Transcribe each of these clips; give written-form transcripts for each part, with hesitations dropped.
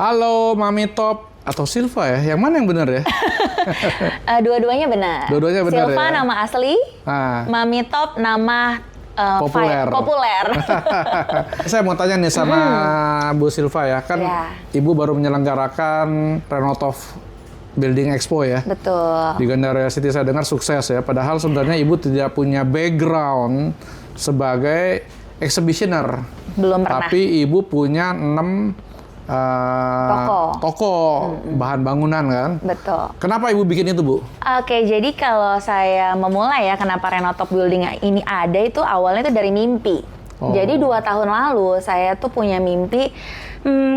Halo Mami Top atau Silva ya? Yang mana yang benar ya? Dua-duanya benar. Dua-duanya benar Silva ya? nama asli, Mami Top nama populer. Saya mau tanya nih sama Bu Silva ya, kan Ibu baru menyelenggarakan Renotop Building Expo ya? Betul. Di Gandaria City saya dengar sukses ya, padahal sebenarnya Ibu tidak punya background sebagai exhibitioner. Belum pernah. Tapi Ibu punya 6 toko bahan bangunan kan? Betul. Kenapa Ibu bikin itu, Bu? Oke, jadi kalau saya memulai ya kenapa Renotop Building ini ada itu awalnya itu dari mimpi. Jadi 2 tahun lalu saya tuh punya mimpi,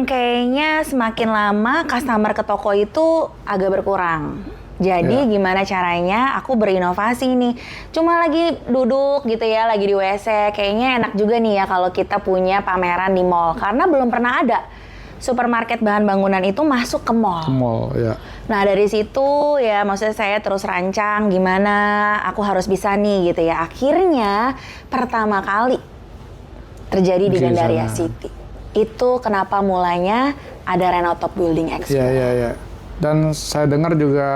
kayaknya semakin lama customer ke toko itu agak berkurang. Jadi gimana caranya aku berinovasi nih. Cuma lagi duduk gitu ya, lagi di WC. Kayaknya enak juga nih ya kalau kita punya pameran di mall. Karena belum pernah ada supermarket bahan bangunan itu masuk ke mall. Ya. Nah dari situ ya maksudnya saya terus rancang gimana aku harus bisa nih gitu ya. Akhirnya pertama kali terjadi di Gandaria City. Itu kenapa mulanya ada Renotop Building Expo. Ya. Dan saya dengar juga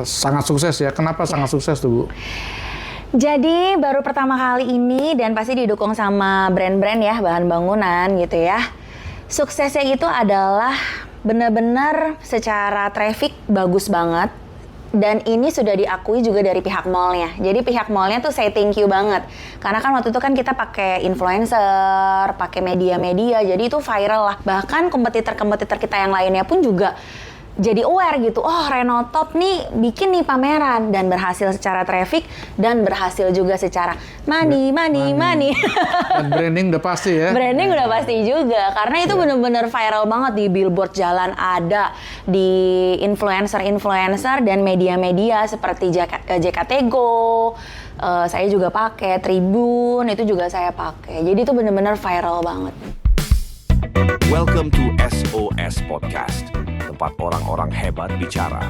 sangat sukses ya. Kenapa sangat sukses tuh, Bu? Jadi baru pertama kali ini dan pasti didukung sama brand-brand ya bahan bangunan gitu ya. Suksesnya itu adalah benar-benar secara traffic bagus banget. Dan ini sudah diakui juga dari pihak mallnya. Jadi pihak mallnya tuh say thank you banget. Karena kan waktu itu kan kita pakai influencer, pakai media-media. Jadi itu viral lah. Bahkan kompetitor-kompetitor kita yang lainnya pun juga jadi aware gitu, oh Renotop nih bikin nih pameran dan berhasil secara traffic dan berhasil juga secara money. Dan branding udah pasti ya? Branding udah pasti juga, karena itu bener-bener viral banget di billboard jalan ada, di influencer dan media-media seperti JKT Go, saya juga pakai Tribun, itu juga saya pakai, jadi itu bener-bener viral banget. Welcome to SOS Podcast, tempat orang-orang hebat bicara.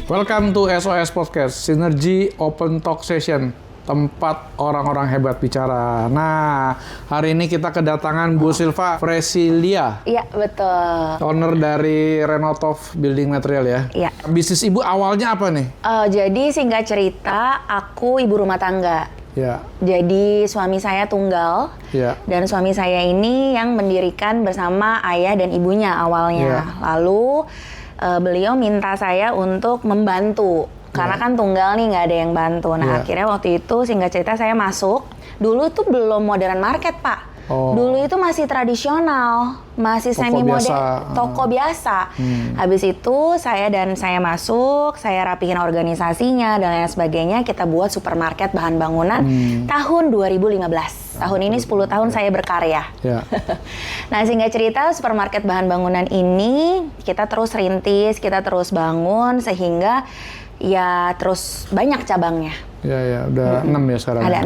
Welcome to SOS Podcast, Synergy Open Talk Session, tempat orang-orang hebat bicara. Nah, hari ini kita kedatangan Bu Silva Fresilia. Iya, betul. Owner dari Renotop Building Material ya. Iya. Bisnis Ibu awalnya apa nih? Jadi singkat cerita, aku ibu rumah tangga. Ya. Jadi suami saya tunggal. Ya. Dan suami saya ini yang mendirikan bersama ayah dan ibunya awalnya. Lalu beliau minta saya untuk membantu. Karena kan tunggal nih, nggak ada yang bantu. Nah akhirnya waktu itu singkat cerita saya masuk. Dulu tuh belum modern market, Pak. Dulu itu masih tradisional, masih semi-modern, toko biasa. Habis itu saya masuk, saya rapihin organisasinya dan lain sebagainya. Kita buat supermarket bahan bangunan tahun 2015. Tahun ini 10 tahun saya berkarya. Nah singkat cerita supermarket bahan bangunan ini kita terus rintis, kita terus bangun sehingga ya terus banyak cabangnya. Ya, udah 6 ya sekarang. Ada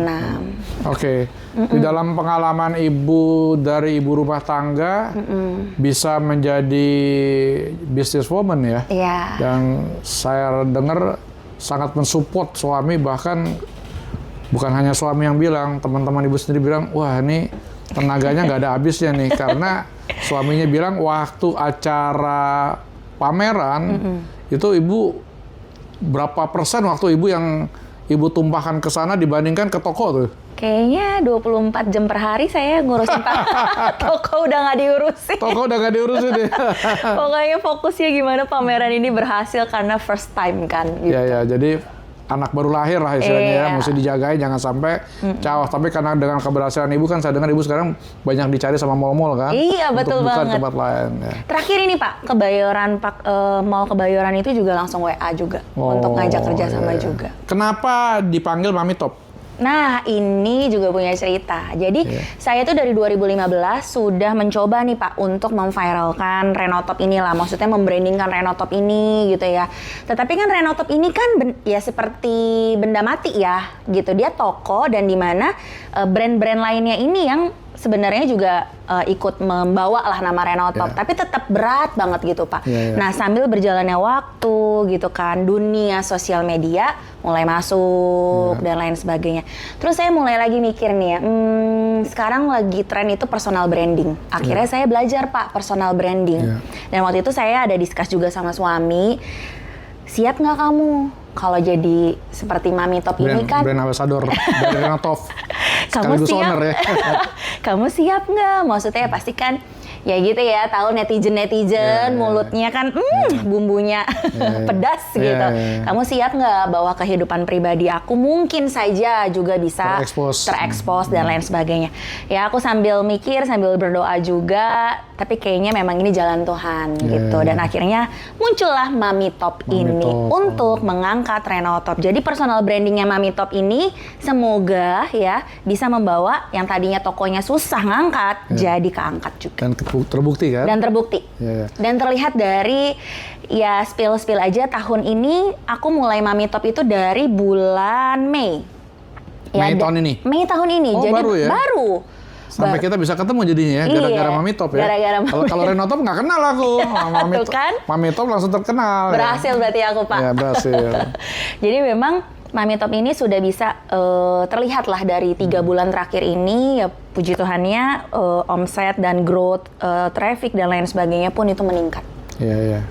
6. Oke. Di dalam pengalaman Ibu dari ibu rumah tangga bisa menjadi businesswoman ya. Iya. Dan saya dengar sangat mensupport suami, bahkan bukan hanya suami yang bilang, teman-teman Ibu sendiri bilang, wah ini tenaganya nggak ada habisnya nih. Karena suaminya bilang waktu acara pameran itu Ibu berapa persen waktu Ibu yang Ibu tumpahkan ke sana dibandingkan ke toko tuh? Kayaknya 24 jam per hari saya ngurusin toko udah nggak diurusin. Toko udah nggak diurusin ya? Pokoknya fokusnya gimana pameran ini berhasil karena first time kan. Gitu. Ya, jadi anak baru lahir lah istilahnya ya, mesti dijagain jangan sampai cawas. Tapi karena dengan keberhasilan Ibu kan saya dengar Ibu sekarang banyak dicari sama mall-mall kan? Iya, betul untuk buka banget. tempat lain. Ya. Terakhir ini Pak, Mall Kebayoran itu juga langsung WA juga untuk ngajak kerja sama juga. Kenapa dipanggil Mami Top? Nah, ini juga punya cerita. Jadi, saya tuh dari 2015 sudah mencoba nih Pak untuk memviralkan Renotop inilah. Maksudnya membrandingkan Renotop ini gitu ya. Tetapi kan Renotop ini kan ya seperti benda mati ya gitu. Dia toko dan di mana brand-brand lainnya ini yang sebenarnya juga ikut membawa lah nama Renotop, tapi tetap berat banget gitu Pak. Nah sambil berjalannya waktu gitu kan, dunia sosial media mulai masuk dan lain sebagainya. Terus saya mulai lagi mikir nih ya, sekarang lagi tren itu personal branding. Akhirnya saya belajar Pak personal branding. Dan waktu itu saya ada discuss juga sama suami, siap nggak kamu kalau jadi seperti Mami Top ini kan? Brand ambassador dari Renotop. Kamu siap? Owner ya. Kamu siap nggak? Maksudnya pasti kan ya gitu ya, tahu netizen mulutnya kan bumbunya pedas gitu. Kamu siap nggak bahwa kehidupan pribadi aku mungkin saja juga bisa terekspos dan lain sebagainya. Ya aku sambil mikir, sambil berdoa juga, tapi kayaknya memang ini jalan Tuhan gitu. Dan akhirnya muncullah Mami Top ini untuk mengangkat Renotop. Jadi personal brandingnya Mami Top ini semoga ya bisa membawa yang tadinya tokonya susah ngangkat jadi keangkat juga. Dan terbukti kan? Dan terbukti. Dan terlihat dari ya spill aja tahun ini aku mulai Mami Top itu dari bulan Mei. Mei tahun ini? Mei tahun ini. Oh, jadi baru ya? Baru. Sampai kita bisa ketemu jadinya ya, gara-gara Mami Top ya. Kalau Renotop nggak kenal aku. Mami Top langsung terkenal. Berhasil berarti aku Pak. Ya berhasil. Jadi memang Mami Top ini sudah bisa terlihat lah dari 3 bulan terakhir ini ya, puji Tuhannya omset dan growth traffic dan lain sebagainya pun itu meningkat. Iya.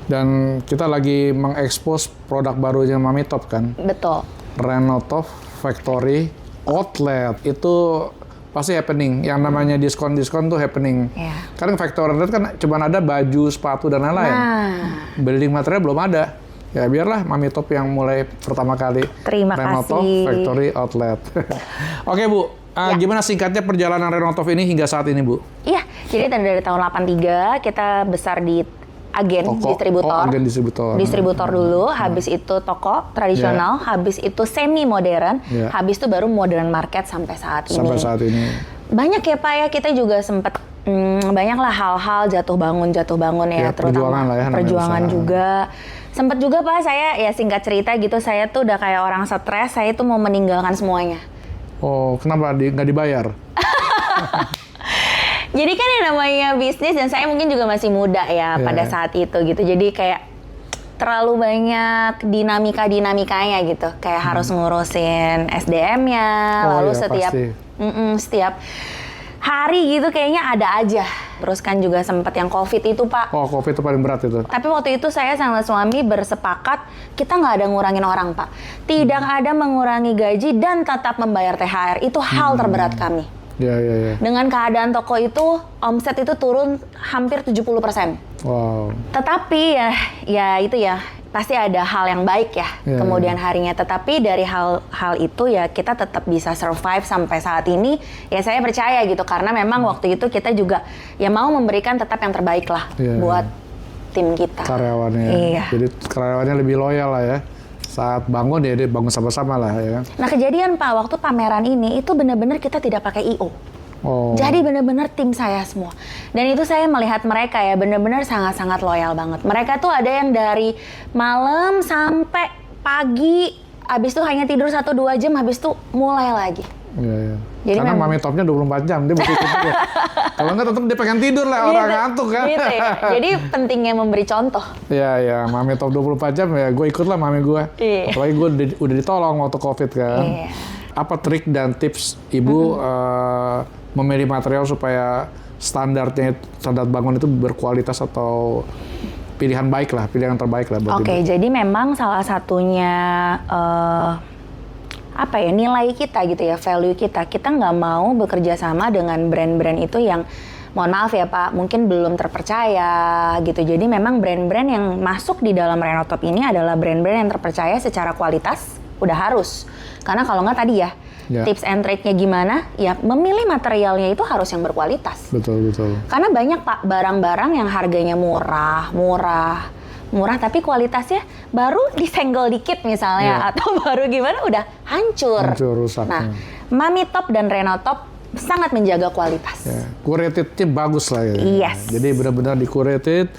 Dan kita lagi mengekspos produk barunya Mami Top kan. Betul. Renotop Factory Outlet itu pasti happening. Yang namanya diskon tuh happening. Kan Factory Outlet kan cuma ada baju, sepatu dan lain-lain. Building material belum ada. Ya biarlah Mami Top yang mulai pertama kali. Terima Renotop kasih. Factory Outlet. Oke Bu, gimana singkatnya perjalanan Renotop ini hingga saat ini Bu? Iya, jadi dari tahun 83 kita besar di agen distributor. Agen distributor dulu, habis itu toko tradisional, habis itu semi modern, habis itu baru modern market sampai saat ini. Banyak ya Pak ya, kita juga sempat banyaklah hal-hal jatuh bangun ya, terutama perjuangan juga. Sempat juga Pak, saya ya singkat cerita gitu, saya tuh udah kayak orang stres, saya tuh mau meninggalkan semuanya. Oh, kenapa nggak dibayar? Jadi kan yang namanya bisnis, dan saya mungkin juga masih muda ya pada saat itu gitu. Jadi kayak terlalu banyak dinamikanya gitu. Kayak harus ngurusin SDM-nya, lalu setiap hari gitu kayaknya ada aja. Terus kan juga sempat yang COVID itu Pak. Oh, COVID itu paling berat itu. Tapi waktu itu saya sama suami bersepakat kita nggak ada ngurangin orang Pak. Tidak ada mengurangi gaji dan tetap membayar THR. Itu hal terberat kami. Iya. Dengan keadaan toko itu, omset itu turun hampir 70%. Wow. Tetapi ya itu ya, pasti ada hal yang baik ya kemudian harinya. Tetapi dari hal itu ya kita tetap bisa survive sampai saat ini. Ya saya percaya gitu, karena memang waktu itu kita juga ya mau memberikan tetap yang terbaik lah buat tim kita. Karyawannya. Iya. Jadi karyawannya lebih loyal lah ya. Saat bangun ya dia bangun sama-sama lah ya. Nah kejadian Pak, waktu pameran ini itu benar-benar kita tidak pakai I.O. Jadi benar-benar tim saya semua. Dan itu saya melihat mereka ya benar-benar sangat-sangat loyal banget. Mereka tuh ada yang dari malam sampai pagi, habis itu hanya tidur 1-2 jam, habis itu mulai lagi. Iya. Jadi karena Mami Topnya 24 jam, dia mesti tidur. Kalau nggak tetap dia pengen tidur lah, orang ngantuk kan. Gitu ya. Jadi pentingnya memberi contoh. Iya, Mami Top 24 jam ya gue ikut lah Mami gue. Apalagi gue udah ditolong waktu COVID kan. Apa trik dan tips Ibu memilih material supaya standar bangun itu berkualitas atau pilihan terbaik lah buat Ibu? Jadi memang salah satunya nilai kita gitu ya, value kita nggak mau bekerja sama dengan brand-brand itu yang mohon maaf ya Pak, mungkin belum terpercaya gitu. Jadi memang brand-brand yang masuk di dalam Renotop ini adalah brand-brand yang terpercaya secara kualitas, udah harus. Karena kalau nggak tadi ya, tips and triknya gimana, ya memilih materialnya itu harus yang berkualitas. Betul. Karena banyak Pak barang-barang yang harganya murah, tapi kualitasnya baru disenggol dikit misalnya, atau baru gimana udah hancur. Rusak. Nah, Mami Top dan Renotop sangat menjaga kualitas. Ya, curated-nya bagus lah ya. Yes. Jadi benar-benar di-curated,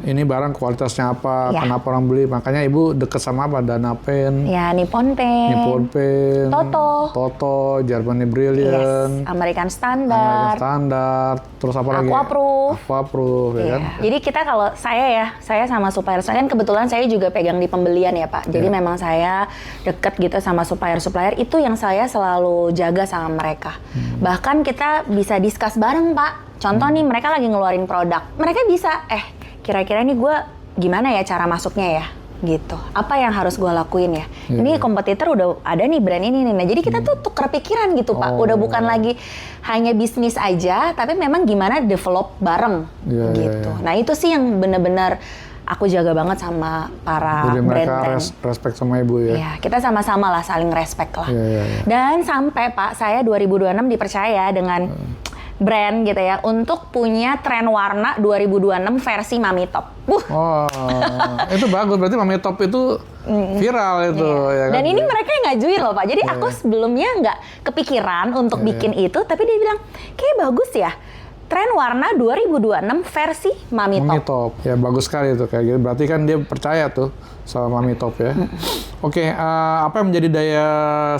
ini barang kualitasnya apa, Ya. kenapa orang beli. Makanya Ibu deket sama apa? Dana Pen, Ya, Nippon Paint, Nippon Pen, Toto, Germany Brilliant, yes, American Standard, Standard, terus apa lagi? Aquaproof. Aquaproof, ya Iya. kan? Jadi kita kalau saya sama supplier saya kan kebetulan saya juga pegang di pembelian ya Pak. Jadi Iya. memang saya deket gitu sama supplier itu yang saya selalu jaga sama mereka. Bahkan kita bisa discuss bareng Pak. Contoh nih mereka lagi ngeluarin produk, mereka bisa kira-kira nih gue gimana ya cara masuknya ya gitu. Apa yang harus gue lakuin ya? Ini kompetitor udah ada nih brand ini nih. Nah, jadi kita tuh tukar pikiran gitu Pak. Udah bukan lagi hanya bisnis aja, tapi memang gimana develop bareng Iya, gitu. iya. Nah, itu sih yang benar-benar aku jaga banget sama para Jadi mereka brand-brand. respect sama Ibu ya? Ya, kita sama-sama lah saling respect lah. Iya, iya, iya. Dan sampai Pak, saya 2026 dipercaya dengan brand gitu ya untuk punya tren warna 2026 versi Mami Top. Oh, itu bagus. Berarti Mami Top itu viral itu. Ya kan? Dan ini mereka yang ngajuin loh Pak. Jadi aku sebelumnya nggak kepikiran untuk bikin itu, tapi dia bilang, kayak bagus ya. Tren warna 2026 versi Mami Mami Top. Top. Ya bagus sekali itu kayak gitu. Berarti kan dia percaya tuh sama Mami Top ya. Oke, apa yang menjadi daya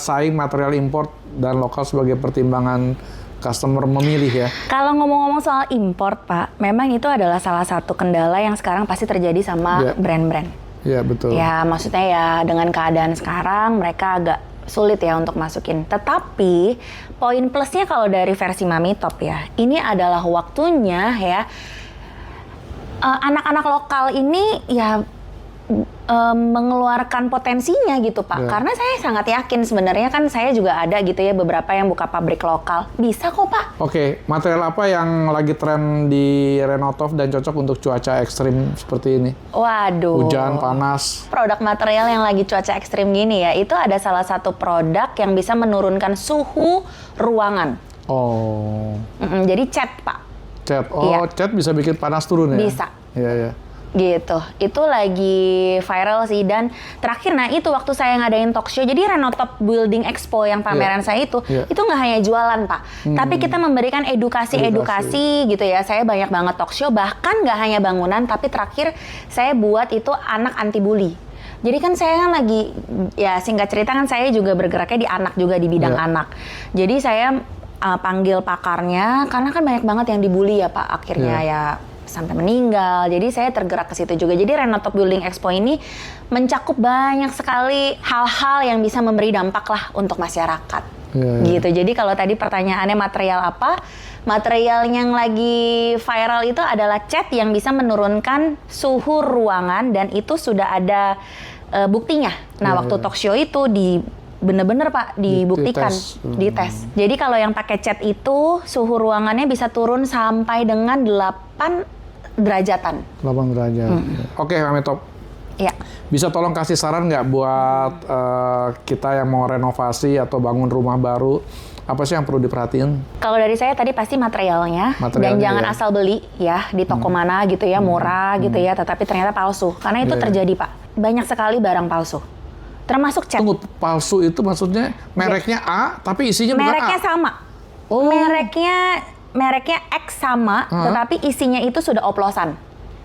saing material import dan lokal sebagai pertimbangan customer memilih ya? Kalau ngomong-ngomong soal import Pak, memang itu adalah salah satu kendala yang sekarang pasti terjadi sama Ya. brand-brand. Iya betul. Ya maksudnya ya dengan keadaan sekarang mereka agak sulit ya untuk masukin. Tetapi poin plusnya kalau dari versi Mami Top ya, ini adalah waktunya ya anak-anak lokal ini ya mengeluarkan potensinya gitu Pak. Ya. Karena saya sangat yakin sebenarnya kan saya juga ada gitu ya beberapa yang buka pabrik lokal. Bisa kok Pak. Oke, material apa yang lagi tren di Renotov dan cocok untuk cuaca ekstrim seperti ini? Waduh. Hujan, panas. Produk material yang lagi cuaca ekstrim gini ya, itu ada salah satu produk yang bisa menurunkan suhu ruangan. Oh, Jadi cat Pak. cat. Oh, Iya. cat bisa bikin panas turun ya? Bisa. Iya, iya. Gitu, itu lagi viral sih. Dan terakhir, nah itu waktu saya ngadain talk show, jadi Renotop Building Expo yang pameran saya itu nggak hanya jualan Pak, tapi kita memberikan edukasi gitu ya. Saya banyak banget talk show, bahkan nggak hanya bangunan, tapi terakhir saya buat itu anak anti bully. Jadi kan saya kan lagi, ya singkat cerita kan saya juga bergeraknya di anak juga, di bidang anak. Jadi saya panggil pakarnya, karena kan banyak banget yang dibully ya Pak, akhirnya ya sampai meninggal. Jadi saya tergerak ke situ juga. Jadi Renotop Building Expo ini mencakup banyak sekali hal-hal yang bisa memberi dampak lah untuk masyarakat. Gitu. Jadi kalau tadi pertanyaannya material apa? Material yang lagi viral itu adalah cat yang bisa menurunkan suhu ruangan dan itu sudah ada buktinya. Nah, waktu talk show itu bener-bener Pak dibuktikan, dites. Jadi kalau yang pakai cat itu suhu ruangannya bisa turun sampai dengan 8 derajatan. 8 derajat. Oke, Mami Top. Ya. Bisa tolong kasih saran nggak buat kita yang mau renovasi atau bangun rumah baru? Apa sih yang perlu diperhatiin? Kalau dari saya tadi pasti materialnya dan jangan asal beli ya di toko mana gitu ya, murah gitu ya, tetapi ternyata palsu. Karena itu terjadi Pak. Banyak sekali barang palsu. Termasuk cat. Tunggu, palsu itu maksudnya mereknya A, tapi isinya bukan A? Mereknya sama. Oh. Mereknya X sama, tetapi isinya itu sudah oplosan.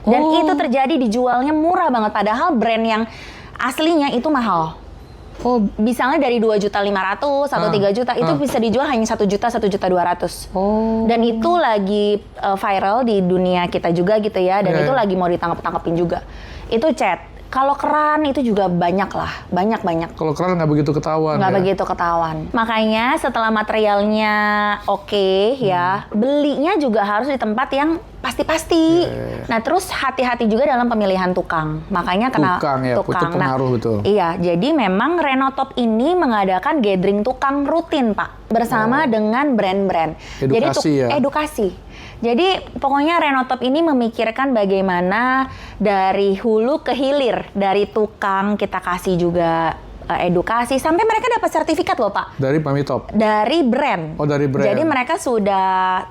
Dan itu terjadi dijualnya murah banget, padahal brand yang aslinya itu mahal. Oh, Misalnya dari 2.500.000 atau 3 juta, itu bisa dijual hanya 1 juta, 1.200.000. oh. Dan itu lagi viral di dunia kita juga gitu ya, dan itu lagi mau ditangkap-tangkapin juga. Itu cat. Kalau keran itu juga banyak lah, banyak. Kalau keran nggak begitu ketahuan. Nggak ya? begitu ketahuan. Makanya setelah materialnya oke ya, belinya juga harus di tempat yang pasti-pasti. Nah terus hati-hati juga dalam pemilihan tukang. Makanya kena Tukang ya, itu pengaruh betul. Iya, jadi memang Renotop ini mengadakan gathering tukang rutin Pak, bersama dengan brand-brand. Edukasi ya? Edukasi. Jadi pokoknya Renotop ini memikirkan bagaimana dari hulu ke hilir, dari tukang kita kasih juga edukasi sampai mereka dapat sertifikat loh Pak. Dari Mami Top? Dari brand. Oh, dari brand. Jadi mereka sudah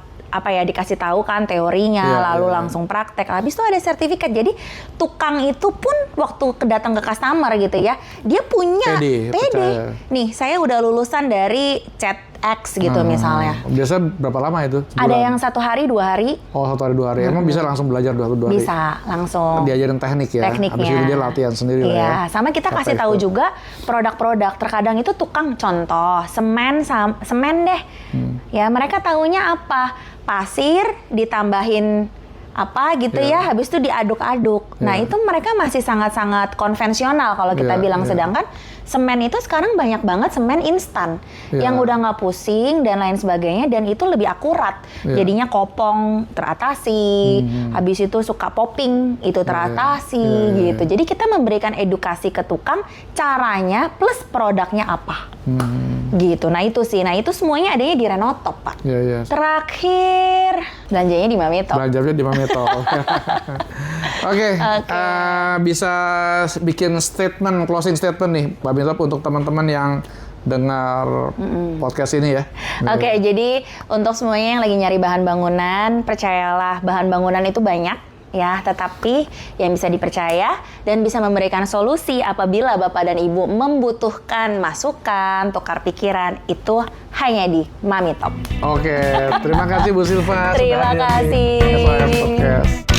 dikasih tahu kan teorinya, lalu langsung praktek. Habis itu ada sertifikat. Jadi tukang itu pun waktu datang ke customer gitu ya, dia punya pede. Nih, saya udah lulusan dari cat X gitu misalnya. Biasanya berapa lama itu? Ada yang 1 hari, 2 hari. Oh, 1 hari 2 hari. Emang bisa langsung belajar 2 hari? Bisa langsung. Diajarin teknik ya? Tekniknya. Habis itu dia latihan sendiri lah ya? Iya, sama kita kasih tahu juga produk-produk. Terkadang itu tukang, contoh semen deh. Ya mereka taunya apa? Pasir ditambahin apa gitu ya, habis itu diaduk-aduk. Nah itu mereka masih sangat-sangat konvensional kalau kita bilang. Sedangkan semen itu sekarang banyak banget semen instan yang udah nggak pusing dan lain sebagainya, dan itu lebih akurat. Jadinya kopong teratasi, habis itu suka popping itu teratasi gitu. Jadi kita memberikan edukasi ke tukang caranya plus produknya apa. Gitu. Nah itu sih. Nah itu semuanya adanya di Renotop, Pak. Terakhir belanjanya di Mametop. Belanjanya di Mametop. Oke. Bisa bikin statement, closing statement nih, Mbak Mametop, untuk teman-teman yang dengar podcast ini ya. Oke, jadi untuk semuanya yang lagi nyari bahan bangunan, percayalah bahan bangunan itu banyak ya, tetapi yang bisa dipercaya dan bisa memberikan solusi apabila Bapak dan Ibu membutuhkan masukan, tukar pikiran, itu hanya di Mametop. Oke, terima kasih Bu Silva. Terima kasih. SOS Podcast.